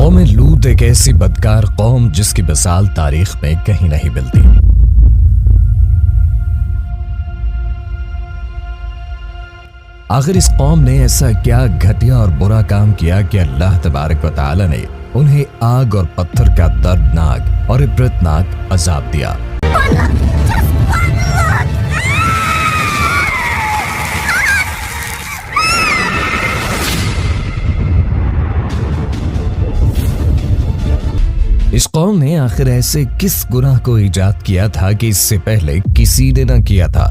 قوم لوط ایک ایسی بدکار قوم جس کی مثال تاریخ میں کہیں نہیں ملتی۔ آخر اس قوم نے ایسا کیا گھٹیا اور برا کام کیا کہ اللہ تبارک و تعالی نے انہیں آگ اور پتھر کا دردناک اور عبرتناک عذاب دیا۔ اس قوم نے آخر ایسے کس گناہ کو ایجاد کیا تھا کہ اس سے پہلے کسی نے نہ کیا تھا؟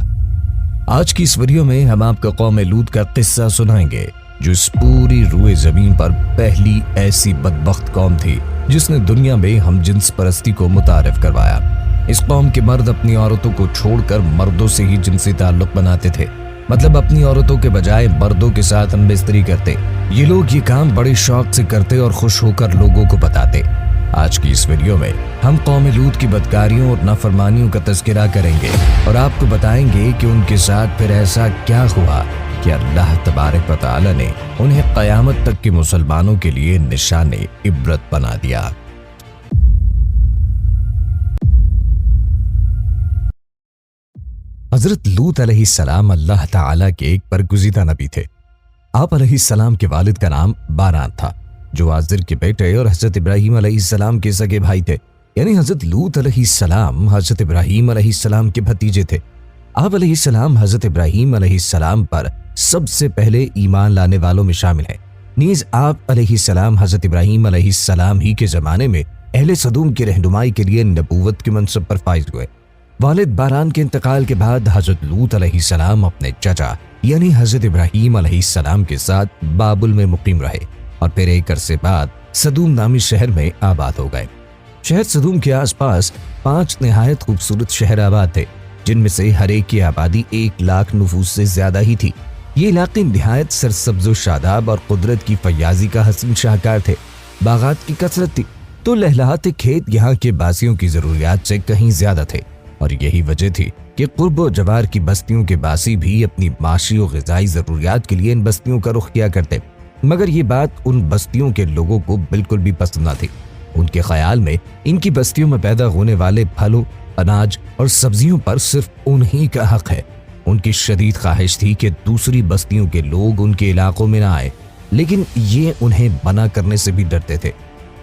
آج کی اس ویڈیو میں ہم آپ کو قوم لوط کا قصہ سنائیں گے، جو اس پوری روئے زمین پر پہلی ایسی بدبخت قوم تھی جس نے دنیا میں ہم جنس پرستی کو متعارف کروایا۔ اس قوم کے مرد اپنی عورتوں کو چھوڑ کر مردوں سے ہی جنسی تعلق بناتے تھے، مطلب اپنی عورتوں کے بجائے مردوں کے ساتھ ہم بستری کرتے۔ یہ لوگ یہ کام بڑے شوق سے کرتے اور خوش ہو کر لوگوں کو بتاتے۔ آج کی اس ویڈیو میں ہم قوم لوط کی بدکاریوں اور نافرمانیوں کا تذکرہ کریں گے اور آپ کو بتائیں گے کہ ان کے ساتھ پھر ایسا کیا ہوا کہ اللہ تبارک و تعالی نے انہیں قیامت تک کے مسلمانوں کے لیے نشان عبرت بنا دیا۔ حضرت لوط علیہ السلام اللہ تعالی کے ایک برگزیدہ نبی تھے۔ آپ علیہ السلام کے والد کا نام باران تھا، جو آزر کے بیٹے اور حضرت ابراہیم علیہ السلام کے سگے بھائی تھے، یعنی حضرت لوط علیہ السلام حضرت ابراہیم علیہ السلام کے بھتیجے تھے۔ آپ علیہ السلام حضرت ابراہیم علیہ السلام پر سب سے پہلے ایمان لانے والوں میں شامل ہیں۔ نیز آپ علیہ السلام حضرت ابراہیم علیہ السلام ہی کے زمانے میں اہل سدوم کی رہنمائی کے لیے نبوت کے منصب پر فائز ہوئے۔ والد باران کے انتقال کے بعد حضرت لوط علیہ السلام اپنے چچا یعنی حضرت ابراہیم علیہ السلام کے ساتھ بابل میں مقیم رہے اور پھر ایک عرصے بعد سدوم نامی شہر میں آباد ہو گئے۔ شہر سدوم کے آس پاس 5 نہایت خوبصورت شہر آباد تھے، جن میں سے ہر ایک کی آبادی 1,00,000 نفوس سے زیادہ ہی تھی۔ یہ علاقے نہایت سرسبز و شاداب اور قدرت کی فیاضی کا حسین شاہکار تھے۔ باغات کی کثرت تھی تو لہلہاتے کھیت یہاں کے باسیوں کی ضروریات سے کہیں زیادہ تھے، اور یہی وجہ تھی کہ قرب و جوار کی بستیوں کے باسی بھی اپنی معاشی و غذائی ضروریات کے لیے ان بستیوں کا رخ کیا کرتے، مگر یہ بات ان بستیوں کے لوگوں کو بالکل بھی پسند نہ تھی۔ ان کے خیال میں ان کی بستیوں میں پیدا ہونے والے پھلوں، اناج اور سبزیوں پر صرف انہی کا حق ہے۔ ان کی شدید خواہش تھی کہ دوسری بستیوں کے لوگ ان کے علاقوں میں نہ آئے، لیکن یہ انہیں منع کرنے سے بھی ڈرتے تھے۔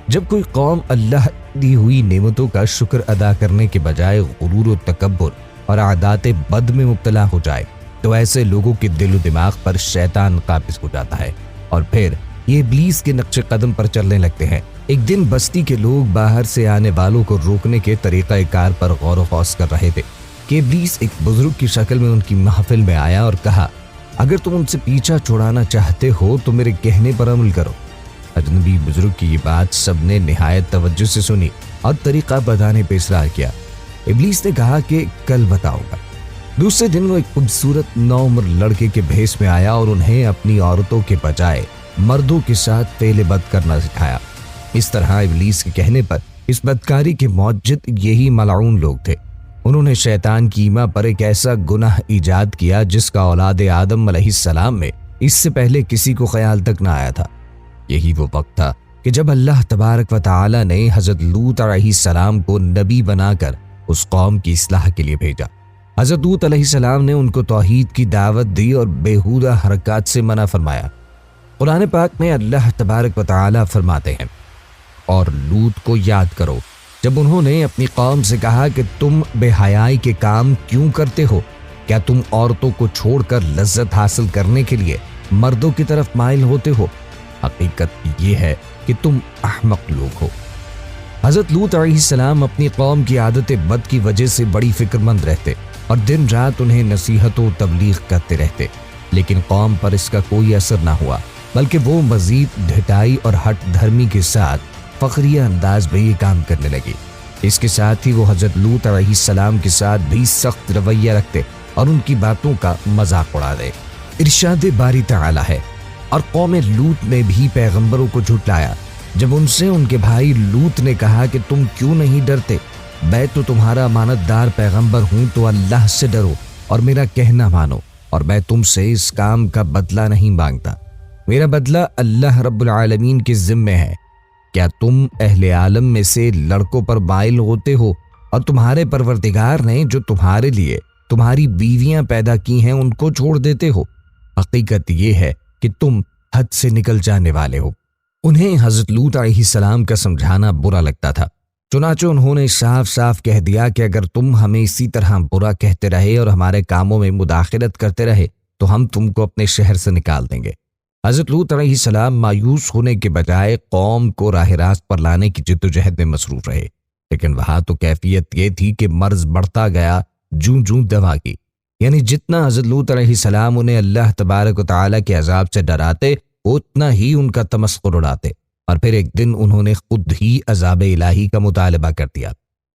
جب کوئی قوم اللہ دی ہوئی نعمتوں کا شکر ادا کرنے کے بجائے غرور و تکبر اور عادات بد میں مبتلا ہو جائے تو ایسے لوگوں کے دل و دماغ پر شیطان قابض ہو جاتا ہے اور پھر یہ ابلیس کے نقش قدم پر چلنے لگتے ہیں۔ ایک دن بستی کے لوگ باہر سے آنے والوں کو روکنے کے طریقہ کار پر غور و خوض کر رہے تھے کہ ابلیس ایک بزرگ کی شکل میں ان کی محفل میں آیا اور کہا، اگر تم ان سے پیچھا چھڑانا چاہتے ہو تو میرے کہنے پر عمل کرو۔ اجنبی بزرگ کی یہ بات سب نے نہایت توجہ سے سنی اور طریقہ بتانے پہ اصرار کیا۔ ابلیس نے کہا کہ کل بتاؤں گا۔ دوسرے دن وہ ایک خوبصورت نوعمر لڑکے کے بھیس میں آیا اور انہیں اپنی عورتوں کے بجائے مردوں کے ساتھ فعل بد کرنا سکھایا۔ اس طرح ابلیس کے کہنے پر اس بدکاری کے موجد یہی ملعون لوگ تھے۔ انہوں نے شیطان کی ایما پر ایک ایسا گناہ ایجاد کیا جس کا اولاد آدم علیہ السلام میں اس سے پہلے کسی کو خیال تک نہ آیا تھا۔ یہی وہ وقت تھا کہ جب اللہ تبارک و تعالی نے حضرت لوط علیہ السلام کو نبی بنا کر اس قوم کی اصلاح کے لیے بھیجا۔ حضرت لوط علیہ السلام نے ان کو توحید کی دعوت دی اور بیہودہ حرکات سے منع فرمایا۔ قرآن پاک میں اللہ تبارک و تعالی فرماتے ہیں، اور لوط کو یاد کرو جب انہوں نے اپنی قوم سے کہا کہ تم بے حیائی کے کام کیوں کرتے ہو؟ کیا تم عورتوں کو چھوڑ کر لذت حاصل کرنے کے لیے مردوں کی طرف مائل ہوتے ہو؟ حقیقت یہ ہے کہ تم احمق لوگ ہو۔ حضرت لوط علیہ السلام اپنی قوم کی عادت بد کی وجہ سے بڑی فکر مند رہتے اور دن رات انہیں نصیحت و تبلیغ کرتے رہتے، لیکن قوم پر اس کا کوئی اثر نہ ہوا، بلکہ وہ مزید ڈھٹائی اور ہٹ دھرمی کے ساتھ فخریہ انداز میں یہ کام کرنے لگی۔ اس کے ساتھ ہی وہ حضرت لوط علیہ السلام کے ساتھ بھی سخت رویہ رکھتے اور ان کی باتوں کا مذاق اڑاتے۔ ارشاد باری تعالی ہے، اور قوم لوط نے بھی پیغمبروں کو جھٹلایا جب ان سے ان کے بھائی لوط نے کہا کہ تم کیوں نہیں ڈرتے؟ میں تو تمہارا امانت دار پیغمبر ہوں، تو اللہ سے ڈرو اور میرا کہنا مانو، اور میں تم سے اس کام کا بدلہ نہیں مانگتا۔ میرا بدلہ اللہ رب العالمین کے ذمے ہے۔ کیا تم اہل عالم میں سے لڑکوں پر مائل ہوتے ہو اور تمہارے پروردگار نے جو تمہارے لیے تمہاری بیویاں پیدا کی ہیں ان کو چھوڑ دیتے ہو؟ حقیقت یہ ہے کہ تم حد سے نکل جانے والے ہو۔ انہیں حضرت لوط علیہ السلام کا سمجھانا برا لگتا تھا، چنانچہ انہوں نے صاف صاف کہہ دیا کہ اگر تم ہمیں اسی طرح برا کہتے رہے اور ہمارے کاموں میں مداخلت کرتے رہے تو ہم تم کو اپنے شہر سے نکال دیں گے۔ حضرت لوط علیہ السلام مایوس ہونے کے بجائے قوم کو راہ راست پر لانے کی جدوجہد میں مصروف رہے، لیکن وہاں تو کیفیت یہ تھی کہ مرض بڑھتا گیا جوں جوں دوا کی، یعنی جتنا حضرت لوط علیہ السلام انہیں اللہ تبارک و تعالیٰ کے عذاب سے ڈراتے اتنا ہی ان کا تمسخر اڑاتے، اور پھر ایک دن انہوں نے خود ہی عذاب الہی کا مطالبہ کر دیا۔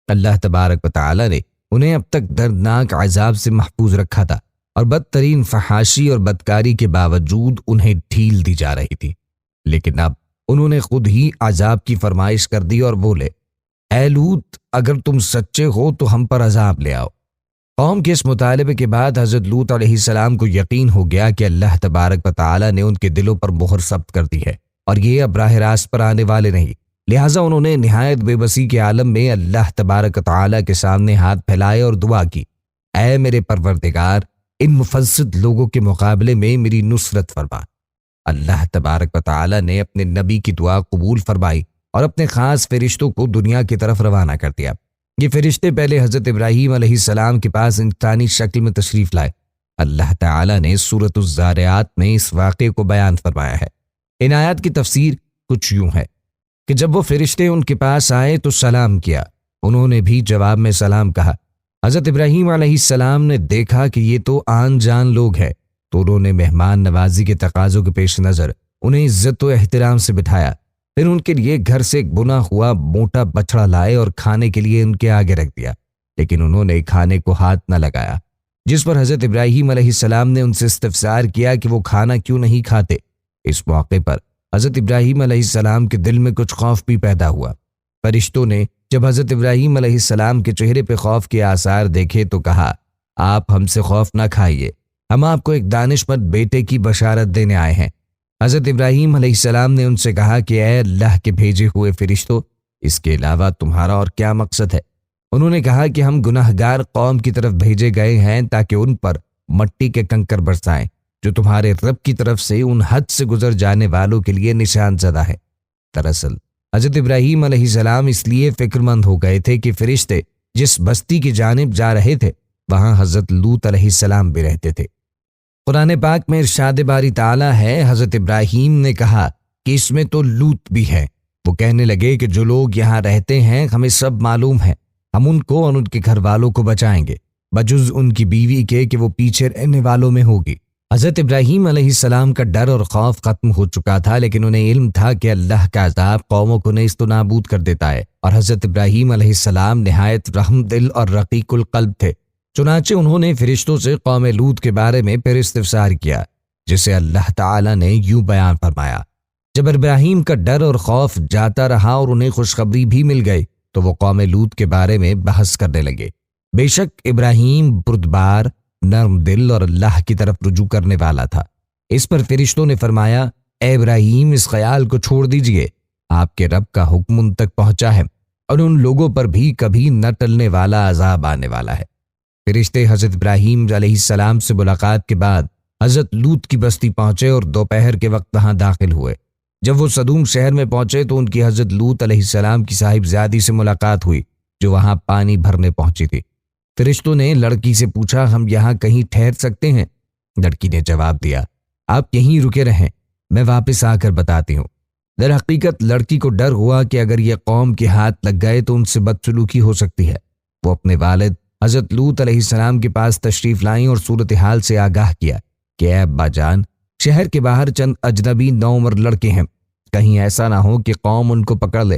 اللہ تبارک و تعالیٰ نے انہیں اب تک دردناک عذاب سے محفوظ رکھا تھا، اور بدترین فحاشی اور بدکاری کے باوجود انہیں ڈھیل دی جا رہی تھی، لیکن اب انہوں نے خود ہی عذاب کی فرمائش کر دی اور بولے، اے لوط، اگر تم سچے ہو تو ہم پر عذاب لے آؤ۔ قوم کے اس مطالبے کے بعد حضرت لوط علیہ السلام کو یقین ہو گیا کہ اللہ تبارک و تعالیٰ نے ان کے دلوں پر مہر ثبت کر دی ہے اور یہ اب راہ راست پر آنے والے نہیں، لہٰذا انہوں نے نہایت بے بسی کے عالم میں اللہ تبارک و تعالیٰ کے سامنے ہاتھ پھیلائے اور دعا کی، اے میرے پروردگار، ان مفسد لوگوں کے مقابلے میں میری نصرت فرما۔ اللہ تبارک و تعالیٰ نے اپنے نبی کی دعا قبول فرمائی اور اپنے خاص فرشتوں کو دنیا کی طرف روانہ کر دیا۔ یہ فرشتے پہلے حضرت ابراہیم علیہ السلام کے پاس انسانی شکل میں تشریف لائے۔ اللہ تعالیٰ نے سورۃ الزاریات میں اس واقعے کو بیان فرمایا ہے۔ ان آیات کی تفسیر کچھ یوں ہے کہ جب وہ فرشتے ان کے پاس آئے تو سلام کیا، انہوں نے بھی جواب میں سلام کہا۔ حضرت ابراہیم علیہ السلام نے دیکھا کہ یہ تو آن جان لوگ ہیں، تو انہوں نے مہمان نوازی کے تقاضوں کے پیش نظر انہیں عزت و احترام سے بٹھایا، پھر ان کے لیے گھر سے ایک بنا ہوا موٹا بچڑا لائے اور کھانے کے لیے ان کے آگے رکھ دیا، لیکن انہوں نے کھانے کو ہاتھ نہ لگایا، جس پر حضرت ابراہیم علیہ السلام نے ان سے استفسار کیا کہ وہ کھانا کیوں نہیں کھاتے۔ اس موقع پر حضرت ابراہیم علیہ السلام کے دل میں کچھ خوف بھی پیدا ہوا۔ فرشتوں نے جب حضرت ابراہیم علیہ السلام کے چہرے پہ خوف کے آثار دیکھے تو کہا، آپ ہم سے خوف نہ کھائیے، ہم آپ کو ایک دانشمند بیٹے کی بشارت دینے آئے ہیں۔ حضرت ابراہیم علیہ السلام نے ان سے کہا کہ اے اللہ کے بھیجے ہوئے فرشتوں، اس کے علاوہ تمہارا اور کیا مقصد ہے؟ انہوں نے کہا کہ ہم گناہگار قوم کی طرف بھیجے گئے ہیں تاکہ ان پر مٹی کے کنکر برسائیں، جو تمہارے رب کی طرف سے ان حد سے گزر جانے والوں کے لیے نشان زدہ ہے۔ دراصل حضرت ابراہیم علیہ السلام اس لیے فکر مند ہو گئے تھے کہ فرشتے جس بستی کی جانب جا رہے تھے وہاں حضرت لوط علیہ السلام بھی رہتے تھے۔ قرآن پاک میں ارشاد باری تعالیٰ ہے، حضرت ابراہیم نے کہا کہ اس میں تو لوط بھی ہے۔ وہ کہنے لگے کہ جو لوگ یہاں رہتے ہیں ہمیں سب معلوم ہے، ہم ان کو اور ان کے گھر والوں کو بچائیں گے، بجز ان کی بیوی کے کہ وہ پیچھے رہنے والوں میں ہوگی۔ حضرت ابراہیم علیہ السلام کا ڈر اور خوف ختم ہو چکا تھا، لیکن انہیں علم تھا کہ اللہ کا عذاب قوموں کو نیست و نابود کر دیتا ہے، اور حضرت ابراہیم علیہ السلام نہایت رحم دل اور رقیق القلب تھے۔ چنانچہ انہوں نے فرشتوں سے قوم لوط کے بارے میں پھر استفسار کیا، جسے اللہ تعالیٰ نے یوں بیان فرمایا۔ جب ابراہیم کا ڈر اور خوف جاتا رہا اور انہیں خوشخبری بھی مل گئی تو وہ قوم لوط کے بارے میں بحث کرنے لگے۔ بے شک ابراہیم بردبار، نرم دل اور اللہ کی طرف رجوع کرنے والا تھا۔ اس پر فرشتوں نے فرمایا، اے ابراہیم، اس خیال کو چھوڑ دیجئے، آپ کے رب کا حکم ان تک پہنچا ہے اور ان لوگوں پر بھی کبھی نہ ٹلنے والا عذاب آنے والا ہے۔ فرشتے حضرت ابراہیم علیہ السلام سے ملاقات کے بعد حضرت لوط کی بستی پہنچے اور دوپہر کے وقت وہاں داخل ہوئے۔ جب وہ صدوم شہر میں پہنچے تو ان کی حضرت لوط علیہ السلام کی صاحبزادی سے ملاقات ہوئی جو وہاں پانی بھرنے پہنچی تھی۔ فرشتوں نے لڑکی سے پوچھا، ہم یہاں کہیں ٹھہر سکتے ہیں؟ لڑکی نے جواب دیا، آپ یہیں رکے رہیں، میں واپس آ کر بتاتی ہوں۔ در حقیقت لڑکی کو ڈر ہوا کہ اگر یہ قوم کے ہاتھ لگ گئے تو ان سے بدسلوکی ہو سکتی ہے۔ وہ اپنے والد حضرت لوط علیہ السلام کے پاس تشریف لائیں اور صورتحال سے آگاہ کیا کہ اے ابا جان، شہر کے باہر چند اجنبی نوعمر لڑکے ہیں، کہیں ایسا نہ ہو کہ قوم ان کو پکڑ لے۔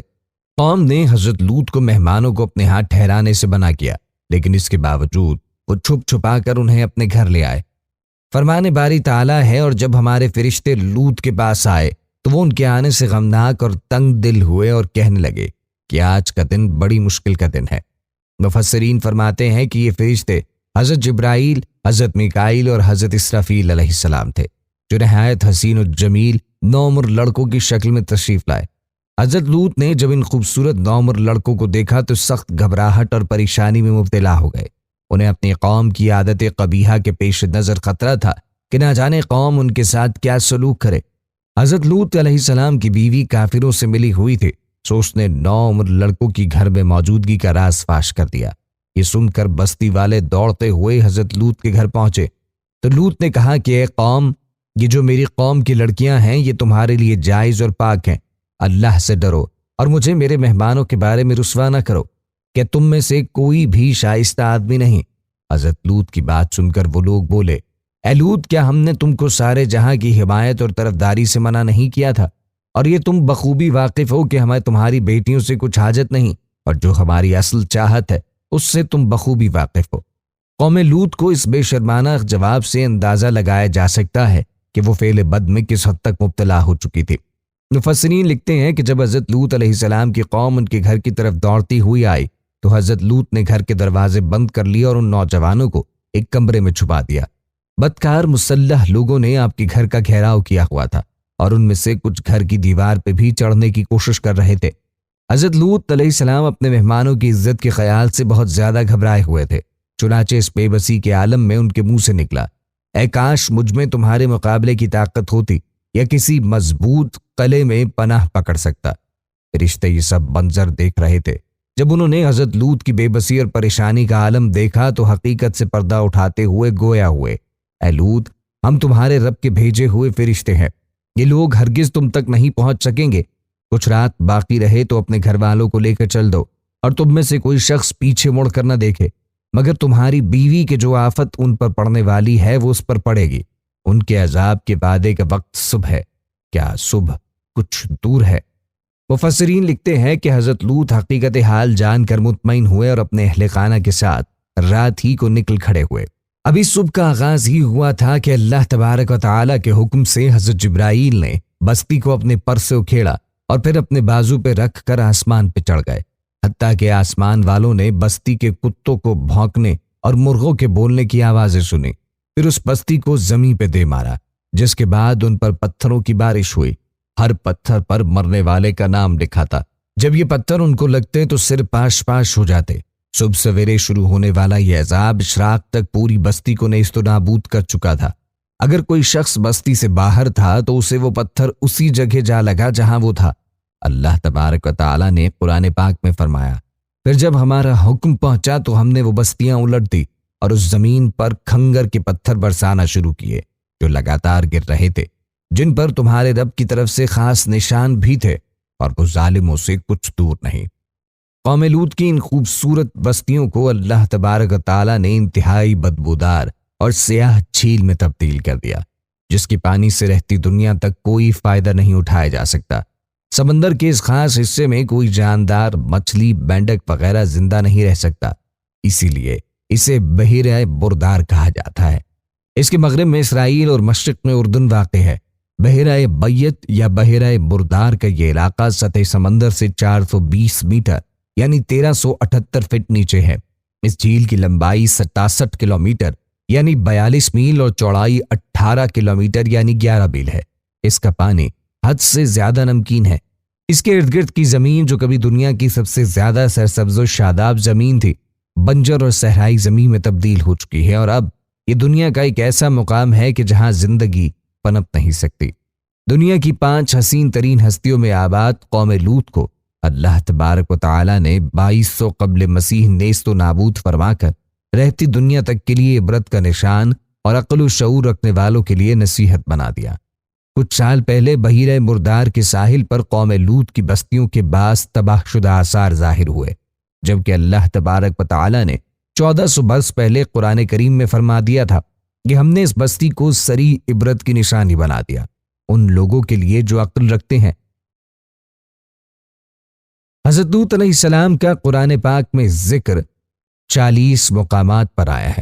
قوم نے حضرت لوط کو مہمانوں کو اپنے ہاتھ ٹھہرانے سے منع کیا، لیکن اس کے باوجود وہ چھپ چھپا کر انہیں اپنے گھر لے آئے۔ فرمان باری تعالیٰ ہے، اور جب ہمارے فرشتے لوط کے پاس آئے تو وہ ان کے آنے سے غمناک اور تنگ دل ہوئے اور کہنے لگے کہ آج کا دن بڑی مشکل کا دن ہے۔ مفسرین فرماتے ہیں کہ یہ فرشتے حضرت جبرائیل، حضرت میکائیل اور حضرت اسرافیل علیہ السلام تھے، جو نہایت حسین و جمیل نوعمر لڑکوں کی شکل میں تشریف لائے۔ حضرت لوط نے جب ان خوبصورت نوعمر لڑکوں کو دیکھا تو سخت گھبراہٹ اور پریشانی میں مبتلا ہو گئے۔ انہیں اپنی قوم کی عادت قبیحہ کے پیش نظر خطرہ تھا کہ نہ جانے قوم ان کے ساتھ کیا سلوک کرے۔ حضرت لوط علیہ السلام کی بیوی کافروں سے ملی ہوئی تھی، سو اس نے 9 عمر لڑکوں کی گھر میں موجودگی کا راز فاش کر دیا۔ یہ سن کر بستی والے دوڑتے ہوئے حضرت لوط کے گھر پہنچے تو لوط نے کہا کہ اے قوم، یہ جو میری قوم کی لڑکیاں ہیں یہ تمہارے لیے جائز اور پاک ہیں۔ اللہ سے ڈرو اور مجھے میرے مہمانوں کے بارے میں رسوا نہ کرو کہ تم میں سے کوئی بھی شائستہ آدمی نہیں۔ حضرت لوط کی بات سن کر وہ لوگ بولے، اے لوط، کیا ہم نے تم کو سارے جہاں کی حمایت اور طرفداری سے منع نہیں کیا تھا؟ اور یہ تم بخوبی واقف ہو کہ ہمیں تمہاری بیٹیوں سے کچھ حاجت نہیں، اور جو ہماری اصل چاہت ہے اس سے تم بخوبی واقف ہو۔ قوم لوط کو اس بے شرمانہ جواب سے اندازہ لگایا جا سکتا ہے کہ وہ فعل بد میں کس حد تک مبتلا ہو چکی تھی۔ مفسرین لکھتے ہیں کہ جب حضرت لوط علیہ السلام کی قوم ان کے گھر کی طرف دوڑتی ہوئی آئی تو حضرت لوط نے گھر کے دروازے بند کر لیے اور ان نوجوانوں کو ایک کمرے میں چھپا دیا۔ بدکار مسلح لوگوں نے آپ کے گھر کا گھیراؤ کیا ہوا تھا اور ان میں سے کچھ گھر کی دیوار پہ بھی چڑھنے کی کوشش کر رہے تھے۔ حضرت لوط علیہ السلام اپنے مہمانوں کی عزت کے خیال سے بہت زیادہ گھبرائے ہوئے تھے، چنانچہ اس بے بسی کے عالم میں ان کے منہ سے نکلا، اے کاش مجھ میں تمہارے مقابلے کی طاقت ہوتی یا کسی مضبوط قلعے میں پناہ پکڑ سکتا۔ فرشتے یہ سب منظر دیکھ رہے تھے۔ جب انہوں نے حضرت لوط کی بے بسی اور پریشانی کا عالم دیکھا تو حقیقت سے پردہ اٹھاتے ہوئے گویا ہوئے، اے لوط، ہم تمہارے رب کے بھیجے ہوئے فرشتے ہیں، یہ لوگ ہرگز تم تک نہیں پہنچ سکیں گے۔ کچھ رات باقی رہے تو اپنے گھر والوں کو لے کر چل دو اور تم میں سے کوئی شخص پیچھے مڑ کر نہ دیکھے، مگر تمہاری بیوی کے جو آفت ان پر پڑنے والی ہے وہ اس پر پڑے گی۔ ان کے عذاب کے وعدے کا وقت صبح ہے، کیا صبح کچھ دور ہے؟ مفسرین لکھتے ہیں کہ حضرت لوط حقیقت حال جان کر مطمئن ہوئے اور اپنے اہل خانہ کے ساتھ رات ہی کو نکل کھڑے ہوئے۔ ابھی صبح کا آغاز ہی ہوا تھا کہ اللہ تبارک و تعالیٰ کے حکم سے حضرت جبرائیل نے بستی کو اپنے پر سے اکھیڑا اور پھر اپنے بازو پہ رکھ کر آسمان پہ چڑھ گئے، حتیٰ کہ آسمان والوں نے بستی کے کتوں کو بھونکنے اور مرغوں کے بولنے کی آوازیں سنی، پھر اس بستی کو زمین پہ دے مارا، جس کے بعد ان پر پتھروں کی بارش ہوئی۔ ہر پتھر پر مرنے والے کا نام لکھا تھا۔ جب یہ پتھر ان کو لگتے تو سر پاش پاش ہو جاتے۔ صبح سویرے شروع ہونے والا یہ عذاب اشراق تک پوری بستی کو نیست و نابود کر چکا تھا۔ اگر کوئی شخص بستی سے باہر تھا تو اسے وہ پتھر اسی جگہ جا لگا جہاں وہ تھا۔ اللہ تبارک و تعالیٰ نے قرآن پاک میں فرمایا، پھر جب ہمارا حکم پہنچا تو ہم نے وہ بستیاں الٹ دی اور اس زمین پر کھنگر کے پتھر برسانا شروع کیے جو لگاتار گر رہے تھے، جن پر تمہارے رب کی طرف سے خاص نشان بھی تھے اور وہ ظالموں سے کچھ دور نہیں۔ قوم لوط کی ان خوبصورت بستیوں کو اللہ تبارک و تعالیٰ نے انتہائی بدبودار اور سیاہ جھیل میں تبدیل کر دیا، جس کی پانی سے رہتی دنیا تک کوئی فائدہ نہیں اٹھایا جا سکتا۔ سمندر کے اس خاص حصے میں کوئی جاندار مچھلی، مینڈک وغیرہ زندہ نہیں رہ سکتا، اسی لیے اسے بحیرہ بردار کہا جاتا ہے۔ اس کے مغرب میں اسرائیل اور مشرق میں اردن واقع ہے۔ بحیرہ بیت یا بحیرہ بردار کا یہ علاقہ سطح سمندر سے 420 میٹر یعنی 1378 فٹ نیچے ہے۔ اس جھیل کی لمبائی 67 کلومیٹر یعنی 42 میل اور چوڑائی 18 کلومیٹر یعنی 11 میل ہے۔ اس کا پانی حد سے زیادہ نمکین ہے۔ اس کے ارد گرد کی زمین جو کبھی دنیا کی سب سے زیادہ سرسبز و شاداب زمین تھی، بنجر اور صحرائی زمین میں تبدیل ہو چکی ہے، اور اب یہ دنیا کا ایک ایسا مقام ہے کہ جہاں زندگی پنپ نہیں سکتی۔ دنیا کی 5 حسین ترین ہستیوں میں آباد قوم لوط کو اللہ تبارک و تعالیٰ نے 2200 قبل مسیح نیست و نابود فرما کر رہتی دنیا تک کے لیے عبرت کا نشان اور عقل و شعور رکھنے والوں کے لیے نصیحت بنا دیا۔ کچھ سال پہلے بحیرہ مردار کے ساحل پر قوم لوط کی بستیوں کے باعث تباہ شدہ آثار ظاہر ہوئے، جبکہ اللہ تبارک و تعالیٰ نے 1400 برس پہلے قرآن کریم میں فرما دیا تھا کہ ہم نے اس بستی کو سری عبرت کی نشانی بنا دیا ان لوگوں کے لیے جو عقل رکھتے ہیں۔ حضرت لوط علیہ السلام کا قرآن پاک میں ذکر 40 مقامات پر آیا ہے۔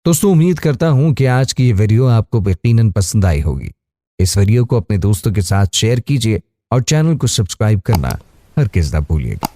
دوستو، امید کرتا ہوں کہ آج کی یہ ویڈیو آپ کو یقیناً پسند آئی ہوگی۔ اس ویڈیو کو اپنے دوستوں کے ساتھ شیئر کیجیے اور چینل کو سبسکرائب کرنا ہرگز نہ بھولیے گا۔